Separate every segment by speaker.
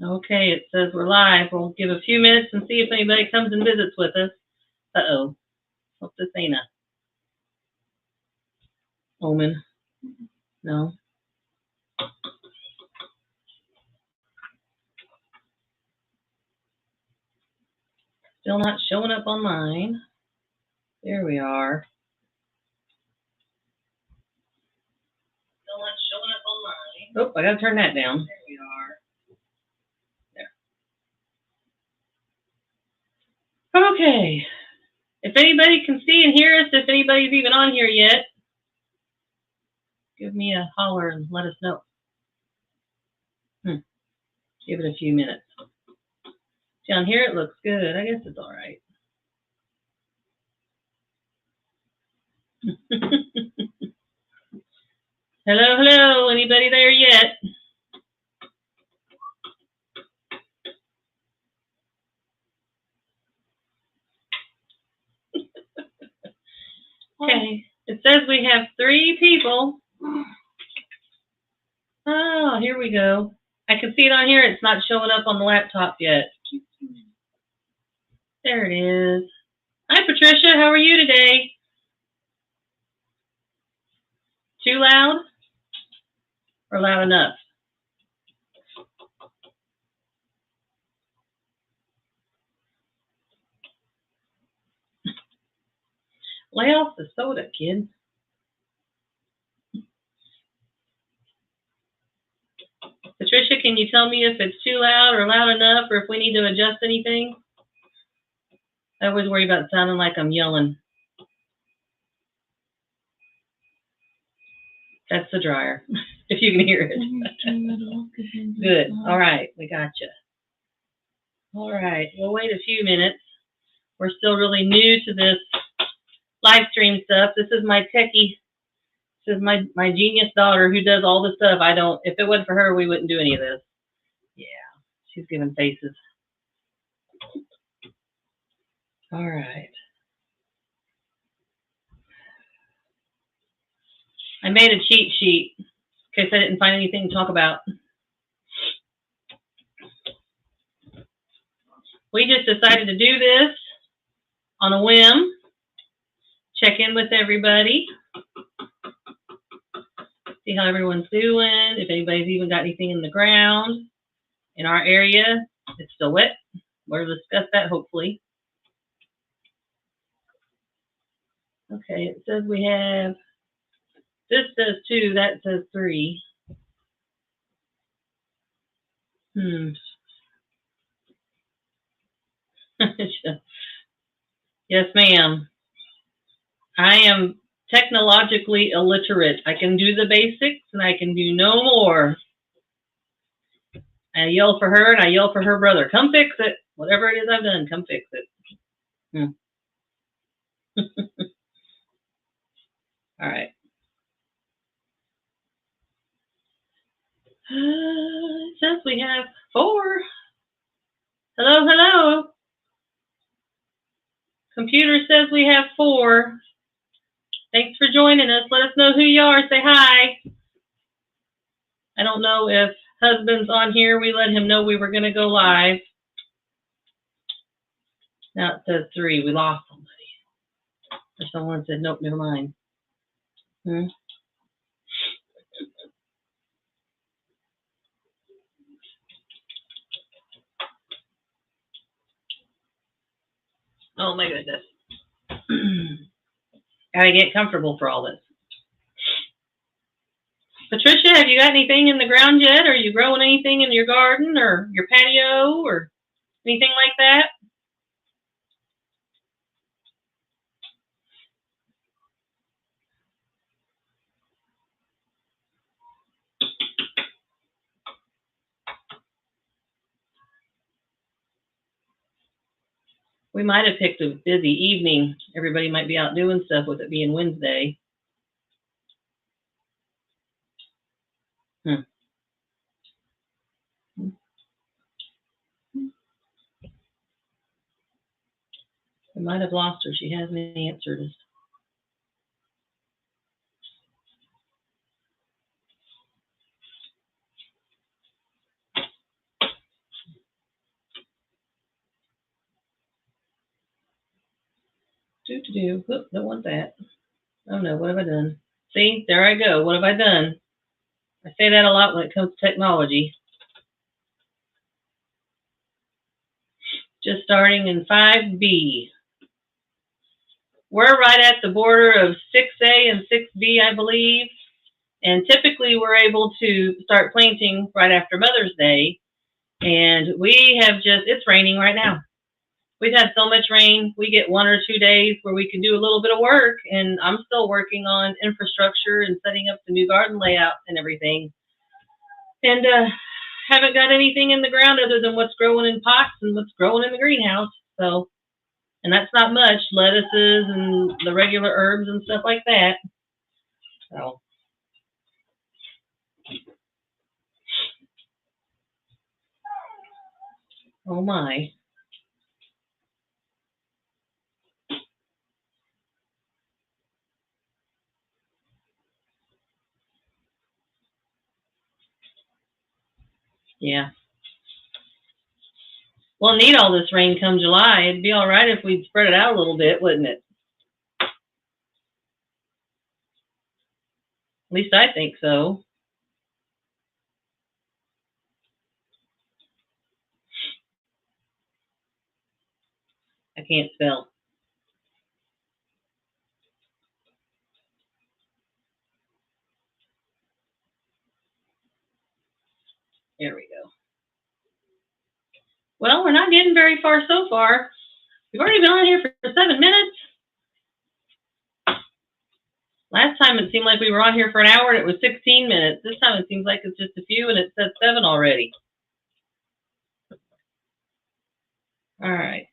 Speaker 1: Okay, it says we're live. We'll give a few minutes and see if anybody comes and visits with us. Uh-oh. Hope this ain't a omen. No. Still not showing up on mine. There we are. Still not showing up on mine. Oh, I gotta turn that down. There we are. There. Okay. If anybody can see and hear us, if anybody's even on here yet, give me a holler and let us know. Give it a few minutes. Down here it looks good. I guess it's all right. Hello, hello. Anybody there yet? Okay. It says we have 3 people. Oh, here we go. I can see it on here. It's not showing up on the laptop yet. There it is. Hi, Patricia. How are you today? Too loud? Or loud enough? Lay off the soda, kid. Patricia, can you tell me if it's too loud or loud enough, or if we need to adjust anything? I always worry about sounding like I'm yelling. That's the dryer, if you can hear it. Good. All right, we got you. All right, we'll wait a few minutes. We're still really new to this live stream stuff. This is my techie. This is my genius daughter who does all this stuff. If it wasn't for her, we wouldn't do any of this. Yeah, she's giving faces. All right. I made a cheat sheet in case I didn't find anything to talk about. We just decided to do this on a whim. Check in with everybody. See how everyone's doing. If anybody's even got anything in the ground. In our area, it's still wet. We'll discuss that hopefully. Okay, it says we have, this says 2, that says 3. Yes, ma'am. I am technologically illiterate. I can do the basics and I can do no more. I yell for her and I yell for her brother. Come fix it. Whatever it is I've done, come fix it. All right. It says we have 4. Hello, hello. Computer says we have 4. Thanks for joining us. Let us know who you are. Say hi. I don't know if husband's on here. We let him know we were going to go live. Now it says 3. We lost somebody. Or someone said, nope, never mind. Oh my goodness. Gotta get comfortable for all this. Patricia, have you got anything in the ground yet? Are you growing anything in your garden or your patio or anything like that? We might have picked a busy evening. Everybody might be out doing stuff with it being Wednesday. We might have lost her. She hasn't answered us. Oop, don't want that. Oh no, what have I done? See, there I go. What have I done? I say that a lot when it comes to technology. Just starting in 5B. We're right at the border of 6A and 6B, I believe. And typically we're able to start planting right after Mother's Day. And we have it's raining right now. We've had so much rain. We get 1 or 2 days where we can do a little bit of work. And I'm still working on infrastructure and setting up the new garden layout and everything. And haven't got anything in the ground other than what's growing in pots and what's growing in the greenhouse. So, and that's not much, lettuces and the regular herbs and stuff like that. So, oh my. Yeah. We'll need all this rain come July. It'd be all right if we'd spread it out a little bit, wouldn't it? At least I think so. I can't spell. There we go. Well, we're not getting very far so far. We've already been on here for 7 minutes. Last time it seemed like we were on here for an hour and it was 16 minutes. This time it seems like it's just a few and it says 7 already. All right.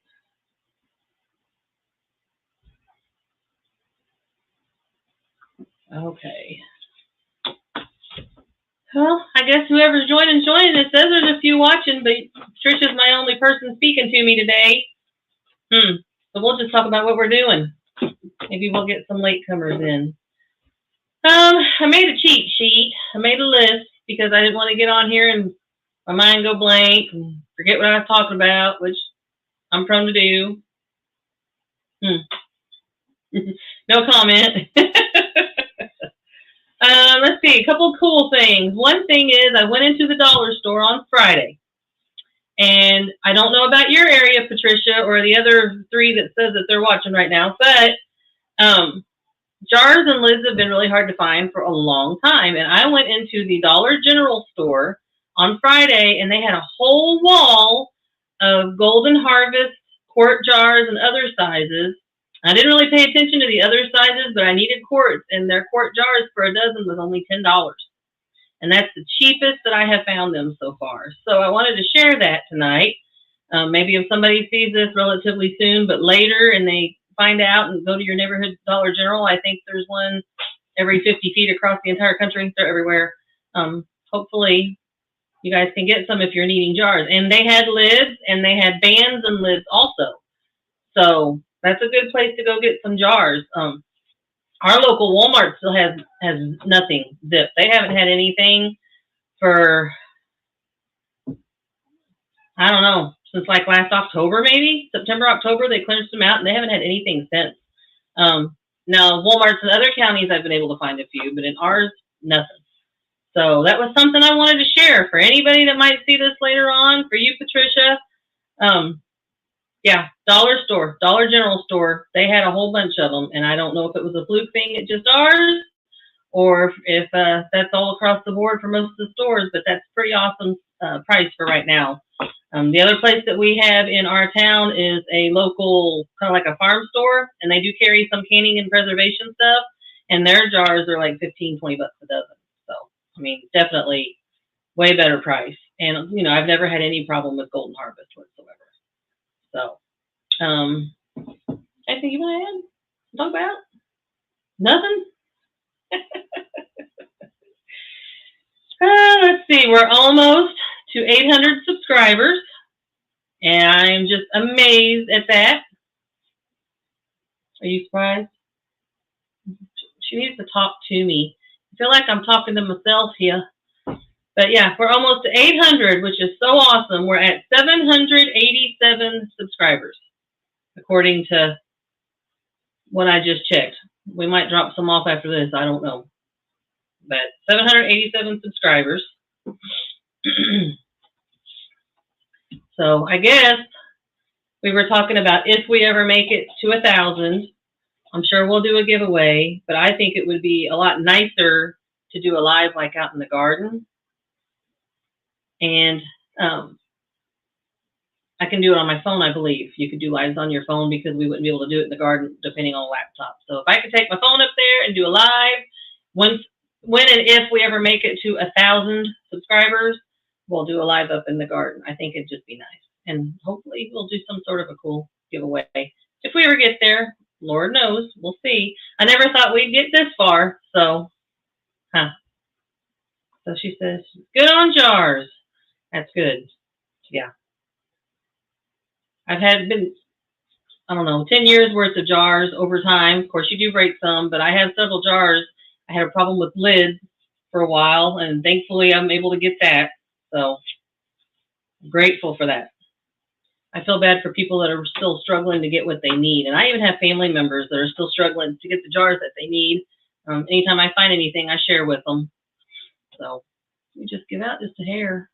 Speaker 1: Okay. Well, I guess whoever's joining. It says there's a few watching, but Trisha's my only person speaking to me today. So we'll just talk about what we're doing. Maybe we'll get some latecomers in. I made a cheat sheet. I made a list because I didn't want to get on here and my mind go blank and forget what I was talking about, which I'm prone to do. No comment. Let's see, a couple of cool things. One thing is I went into the dollar store on Friday. And I don't know about your area, Patricia, or the other 3 that says that they're watching right now, but jars and lids have been really hard to find for a long time. And I went into the Dollar General store on Friday, and they had a whole wall of Golden Harvest quart jars and other sizes. I didn't really pay attention to the other sizes, but I needed quarts, and their quart jars for a dozen was only $10. And that's the cheapest that I have found them so far. So I wanted to share that tonight. Maybe if somebody sees this relatively soon, but later, and they find out and go to your neighborhood Dollar General, I think there's one every 50 feet across the entire country. They're everywhere. Hopefully you guys can get some if you're needing jars. And they had lids, and they had bands and lids also. So that's a good place to go get some jars. Our local Walmart still has nothing zipped. They haven't had anything for, I don't know, since like last October, maybe September, October. They cleared them out, and they haven't had anything since. Now Walmart's in other counties I've been able to find a few, but in ours, nothing. So that was something I wanted to share for anybody that might see this later on. For you, Patricia, yeah, Dollar General store. They had a whole bunch of them, and I don't know if it was a fluke thing at just ours, or if that's all across the board for most of the stores. But that's pretty awesome price for right now. The other place that we have in our town is a local, kind of like a farm store, and they do carry some canning and preservation stuff, and their jars are like $15, $20 a dozen. So, I mean, definitely way better price. And, you know, I've never had any problem with Golden Harvest whatsoever. So, anything you want to add? Talk about? Nothing? Let's see, we're almost to 800 subscribers, and I'm just amazed at that. Are you surprised? She needs to talk to me. I feel like I'm talking to myself here. But yeah, we're almost to 800, which is so awesome. We're at 787 subscribers, according to what I just checked. We might drop some off after this. I don't know. But 787 subscribers. So I guess we were talking about if we ever make it to 1,000, I'm sure we'll do a giveaway, but I think it would be a lot nicer to do a live like out in the garden. And I can do it on my phone, I believe. You could do lives on your phone because we wouldn't be able to do it in the garden depending on laptop. So if I could take my phone up there and do a live, when and if we ever make it to 1,000 subscribers, we'll do a live up in the garden. I think it'd just be nice. And hopefully we'll do some sort of a cool giveaway. If we ever get there, Lord knows, we'll see. I never thought we'd get this far, so, So she says, good on jars. That's good. Yeah. I've been, I don't know, 10 years worth of jars over time. Of course, you do break some, but I have several jars. I had a problem with lids for a while, and thankfully I'm able to get that. So I'm grateful for that. I feel bad for people that are still struggling to get what they need. And I even have family members that are still struggling to get the jars that they need. Anytime I find anything, I share with them. So we just give out just a hair.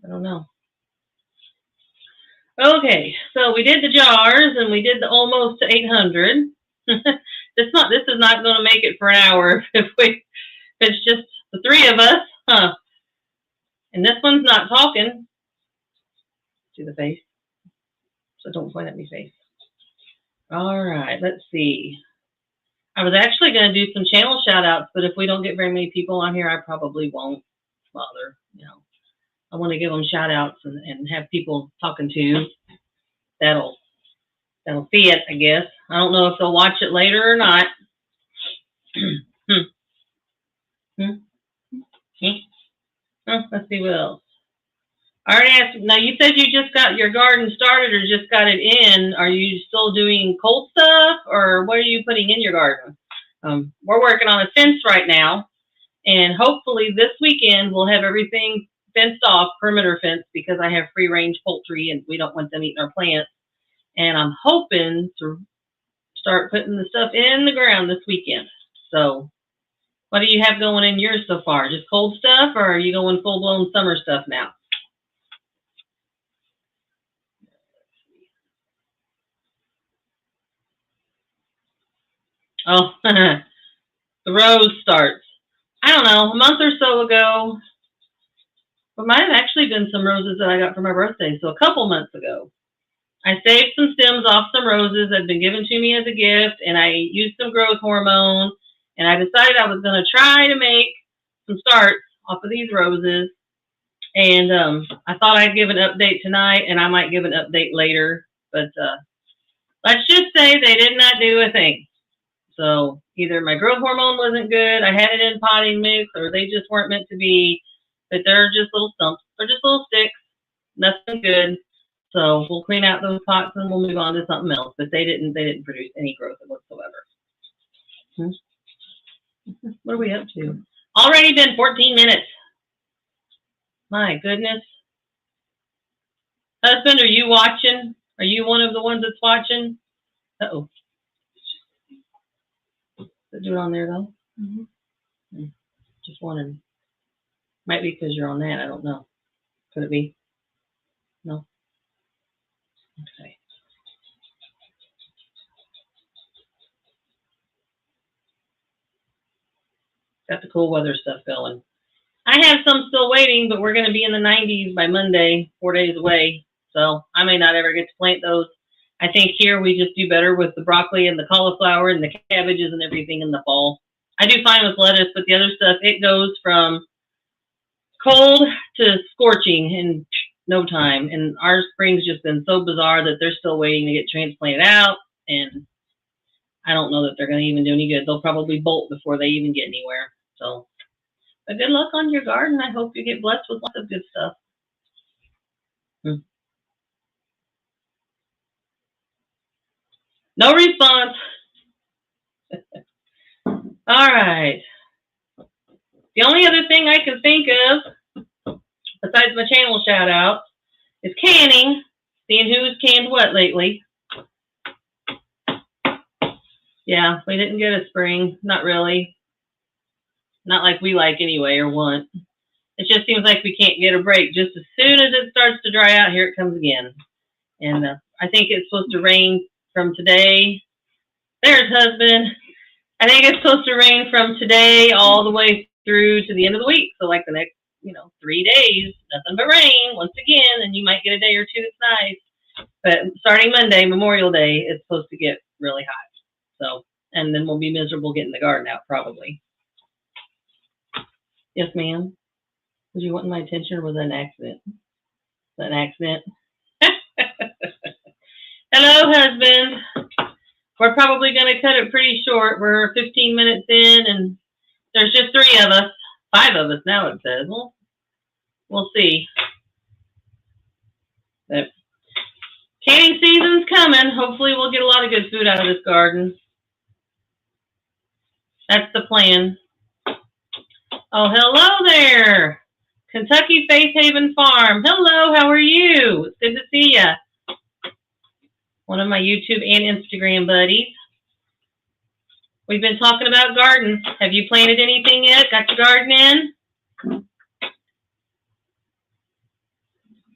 Speaker 1: I don't know. Okay, so we did the jars and we did the almost to 800. This is not going to make it for an hour if it's just the three of us, huh? And this one's not talking. See the face? So don't point at me, face. All right, let's see. I was actually going to do some channel shout outs, but if we don't get very many people on here, I probably won't bother. You know, I want to give them shout outs and have people talking to. That'll see it, I guess. I don't know if they'll watch it later or not. Let's see what else. I already asked. Now you said you just got your garden started or just got it in. Are you still doing cold stuff or what are you putting in your garden? We're working on a fence right now, and hopefully this weekend we'll have everything fenced off, perimeter fence, because I have free range poultry and we don't want them eating our plants. And I'm hoping to start putting the stuff in the ground this weekend. So what do you have going in yours so far? Just cold stuff, or are you going full-blown summer stuff now? Oh, the rose starts. I don't know, a month or so ago. But might have actually been some roses that I got for my birthday, so a couple months ago. I saved some stems off some roses that had been given to me as a gift, and I used some growth hormone, and I decided I was going to try to make some starts off of these roses. And I thought I'd give an update tonight, and I might give an update later. But let's just say they did not do a thing. So either my growth hormone wasn't good, I had it in potting mix, or they just weren't meant to be. But they're just little stumps. They're just little sticks. Nothing good. So we'll clean out those pots and we'll move on to something else. But they didn't produce any growth whatsoever. What are we up to? Already been 14 minutes. My goodness. Husband, are you watching? Are you one of the ones that's watching? Uh-oh. Does it do it on there, though? Just wondering. Might be because you're on that. I don't know. Could it be? No? Okay. Got the cool weather stuff going. I have some still waiting, but we're going to be in the 90s by Monday, 4 days away. So I may not ever get to plant those. I think here we just do better with the broccoli and the cauliflower and the cabbages and everything in the fall. I do fine with lettuce, but the other stuff, it goes from cold to scorching in no time. And our spring's just been so bizarre that they're still waiting to get transplanted out. And I don't know that they're going to even do any good. They'll probably bolt before they even get anywhere. So, but good luck on your garden. I hope you get blessed with lots of good stuff. No response. All right. The only other thing I can think of, besides my channel shout out, is canning. Seeing who's canned what lately. Yeah, we didn't get a spring. Not really. Not like we like anyway or want. It just seems like we can't get a break. Just as soon as it starts to dry out, here it comes again. And I think it's supposed to rain from today. There's husband. I think it's supposed to rain from today all the way through to the end of the week. So like the next, 3 days, nothing but rain once again, and you might get a day or two that's nice. But starting Monday, Memorial Day, it's supposed to get really hot. So, and then we'll be miserable getting the garden out probably. Yes, ma'am. Was you wanting my attention or was that an accident? Was that an accident? Hello, husband. We're probably going to cut it pretty short. We're 15 minutes in, and there's just 3 of us. 5 of us now, it says. Well, we'll see. But canning season's coming. Hopefully we'll get a lot of good food out of this garden. That's the plan. Oh, hello there. Kentucky Faith Haven Farm. Hello, how are you? It's good to see you. One of my YouTube and Instagram buddies. We've been talking about gardens. Have you planted anything yet? Got your garden in?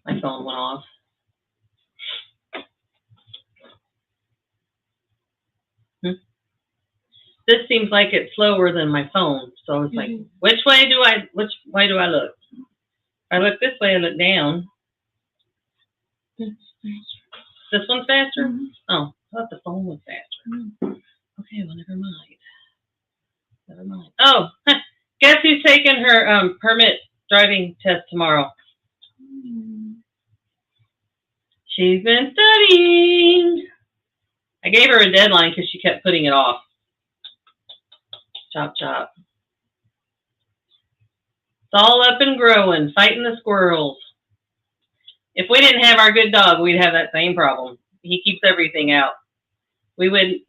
Speaker 1: My phone went off. This seems like it's slower than my phone. So it's like, which way do I look? If I look this way, I look down. This one's faster? Oh, I thought the phone was faster. Okay, well, never mind. Never mind. Oh, guess who's taking her permit driving test tomorrow? She's been studying. I gave her a deadline because she kept putting it off. Chop, chop. It's all up and growing, fighting the squirrels. If we didn't have our good dog, we'd have that same problem. He keeps everything out. We would,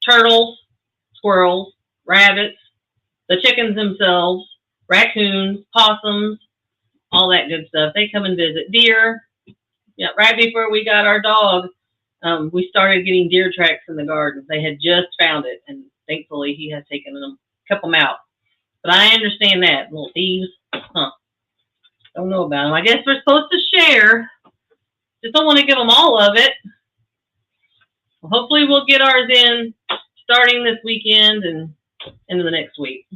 Speaker 1: turtles, squirrels, rabbits, the chickens themselves, raccoons, possums, all that good stuff. They come and visit. Deer. Yeah, right before we got our dog, we started getting deer tracks in the garden. They had just found it, and thankfully he has taken them, kept them out. But I understand that. Little thieves. Huh. Don't know about them. I guess we're supposed to share. Just don't want to give them all of it. Well, hopefully we'll get ours in starting this weekend and into the next week.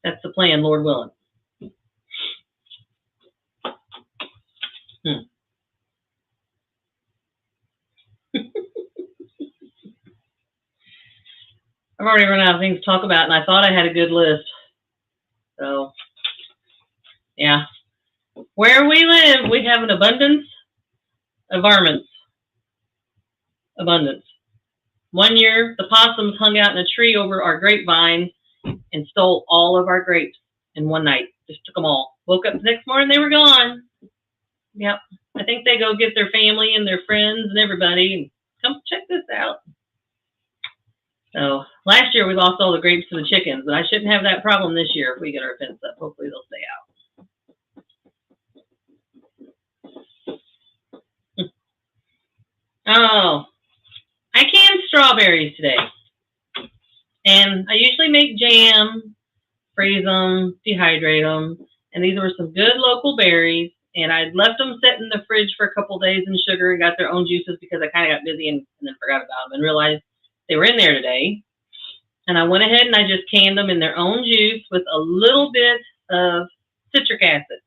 Speaker 1: That's the plan, Lord willing. I've already run out of things to talk about, and I thought I had a good list. So, yeah. Where we live, we have an abundance of varmints. Abundance. One year, the possums hung out in a tree over our grapevine and stole all of our grapes in one night. Just took them all. Woke up the next morning, they were gone. Yep. I think they go get their family and their friends and everybody and come check this out. So last year we lost all the grapes to the chickens, but I shouldn't have that problem this year if we get our fence up. Hopefully they'll stay out. Oh, I canned strawberries today. And I usually make jam, freeze them, dehydrate them. And these were some good local berries. And I'd left them sit in the fridge for a couple of days in sugar and got their own juices because I kind of got busy and then forgot about them and realized they were in there today. And I went ahead and I just canned them in their own juice with a little bit of citric acid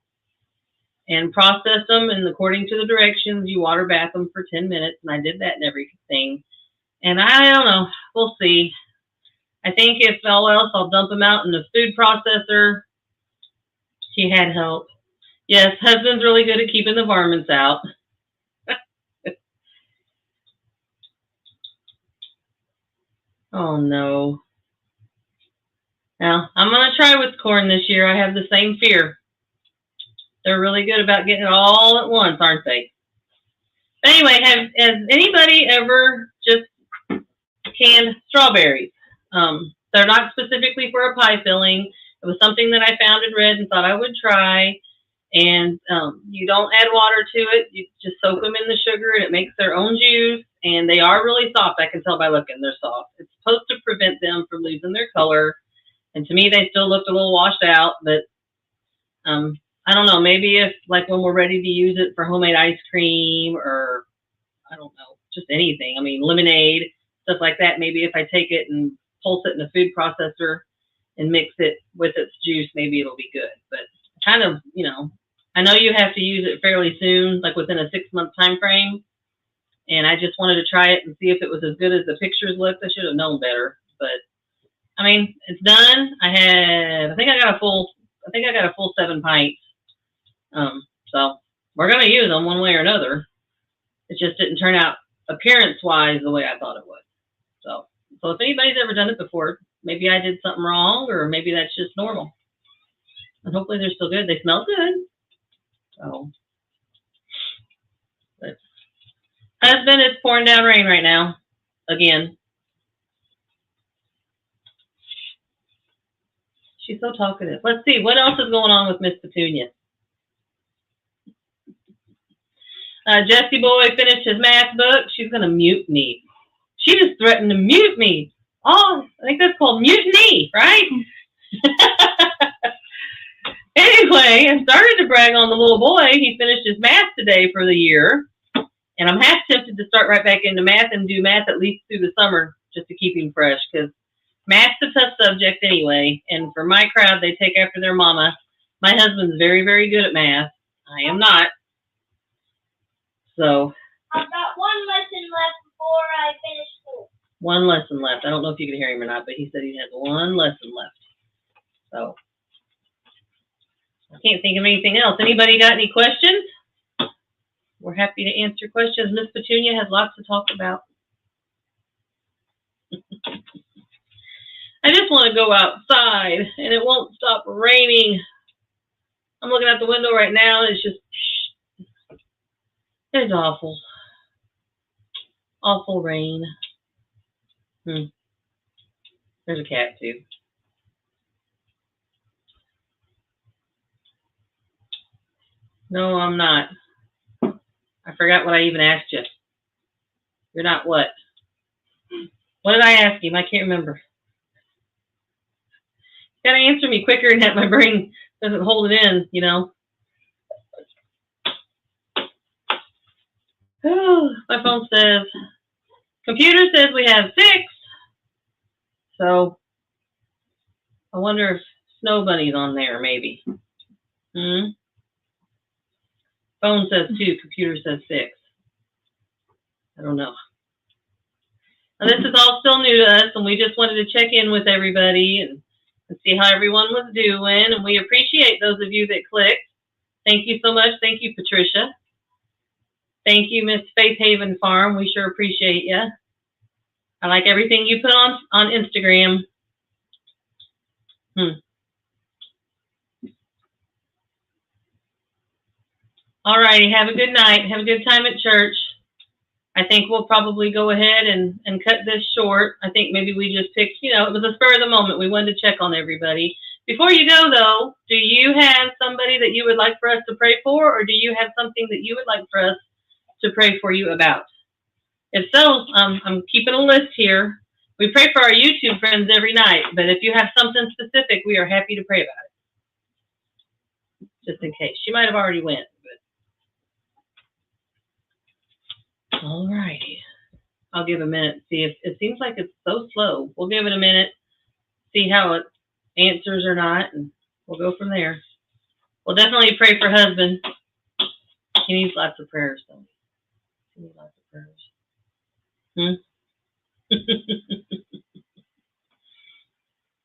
Speaker 1: and processed them. And according to the directions, you water bath them for 10 minutes. And I did that and everything. And I don't know. We'll see. I think if all else, I'll dump them out in the food processor. She had help. Yes, husband's really good at keeping the varmints out. Oh, no. Now, I'm going to try with corn this year. I have the same fear. They're really good about getting it all at once, aren't they? But anyway, has anybody ever just canned strawberries? They're not specifically for a pie filling. It was something that I found and read and thought I would try. And you don't add water to it. You just soak them in the sugar, and it makes their own juice. And they are really soft. I can tell by looking, they're soft. It's supposed to prevent them from losing their color. And to me, they still looked a little washed out. But I don't know. Maybe if, like, when we're ready to use it for homemade ice cream or, I don't know, just anything. I mean, lemonade, stuff like that. Maybe if I take it and pulse it in a food processor and mix it with its juice, maybe it'll be good. But kind of, I know you have to use it fairly soon, like within a 6-month time frame. And I just wanted to try it and see if it was as good as the pictures looked. I should have known better. But I mean, it's done. I think I got a full 7 pints. So we're gonna use them one way or another. It just didn't turn out appearance-wise the way I thought it would. So if anybody's ever done it before, maybe I did something wrong, or maybe that's just normal. And hopefully they're still good. They smell good. So, but husband, it's pouring down rain right now. Again. She's so talkative. Let's see, what else is going on with Miss Petunia? Jesse Boy finished his math book. She's going to mute me. She just threatened to mute me. Oh, I think that's called mutiny, right? Anyway, I started to brag on the little boy. He finished his math today for the year. And I'm half tempted to start right back into math and do math at least through the summer just to keep him fresh, because math's a tough subject anyway. And for my crowd, they take after their mama. My husband's very, very good at math. I am not. So
Speaker 2: I've got one lesson left before I finish school.
Speaker 1: One lesson left. I don't know if you can hear him or not, but he said he has one lesson left. So I can't think of anything else. Anybody got any questions? We're happy to answer questions. Miss Petunia has lots to talk about. I just want to go outside, and it won't stop raining. I'm looking out the window right now, and it's awful. Awful rain. There's a cat, too. No, I'm not. I forgot what I even asked you. You're not what? What did I ask him? I can't remember. You gotta answer me quicker and that my brain doesn't hold it in, Oh, my phone says, computer says we have 6. So I wonder if Snow Bunny's on there, maybe. Phone says 2, computer says 6. I don't know. Now, this is all still new to us, and we just wanted to check in with everybody and see how everyone was doing. And we appreciate those of you that clicked. Thank you so much. Thank you, Patricia. Thank you, Miss Faith Haven Farm. We sure appreciate you. I like everything you put on Instagram. All righty. Have a good night. Have a good time at church. I think we'll probably go ahead and cut this short. I think maybe we just picked, it was a spur of the moment. We wanted to check on everybody. Before you go, though, do you have somebody that you would like for us to pray for, or do you have something that you would like for us to pray for you about? If so, I'm keeping a list here. We pray for our YouTube friends every night, but if you have something specific, we are happy to pray about it. Just in case. She might have already went. All righty. I'll give a minute. See if it seems like it's so slow. We'll give it a minute, see how it answers or not, and we'll go from there. We'll definitely pray for husband. He needs lots of prayers, though. He needs lots of prayers.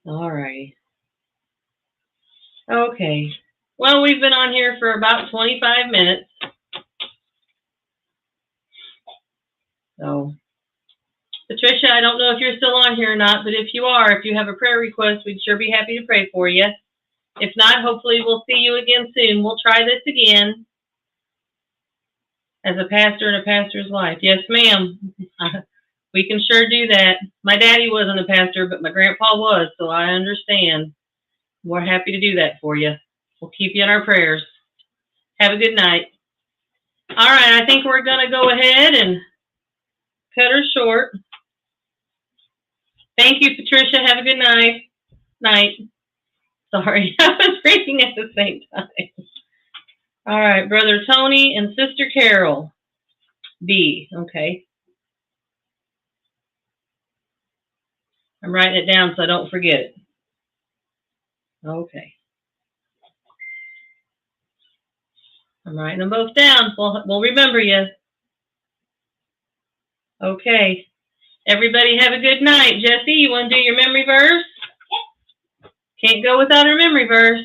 Speaker 1: All righty. Okay. Well, we've been on here for about 25 minutes. So, Patricia, I don't know if you're still on here or not, but if you are, if you have a prayer request, we'd sure be happy to pray for you. If not, hopefully we'll see you again soon. We'll try this again as a pastor in a pastor's life. Yes, ma'am. We can sure do that. My daddy wasn't a pastor, but my grandpa was, so I understand. We're happy to do that for you. We'll keep you in our prayers. Have a good night. All right, I think we're going to go ahead and cut her short. Thank you, Patricia. Have a good night. Night. Sorry, I was reading at the same time. All right, Brother Tony and Sister Carol. B, okay. I'm writing it down so I don't forget it. Okay. I'm writing them both down. We'll remember you. Okay. Everybody have a good night. Jessie, you want to do your memory verse? Yep. Can't go without our memory verse.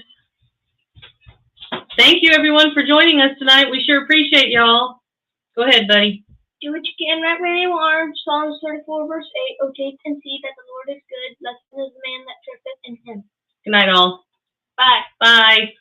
Speaker 1: Thank you, everyone, for joining us tonight. We sure appreciate y'all. Go ahead, buddy.
Speaker 2: Do what you can, right where you are. Psalms 34, verse 8. Oh, taste and see that the Lord is good. Blessed is the man that trusteth in him.
Speaker 1: Good night, all.
Speaker 2: Bye.
Speaker 1: Bye.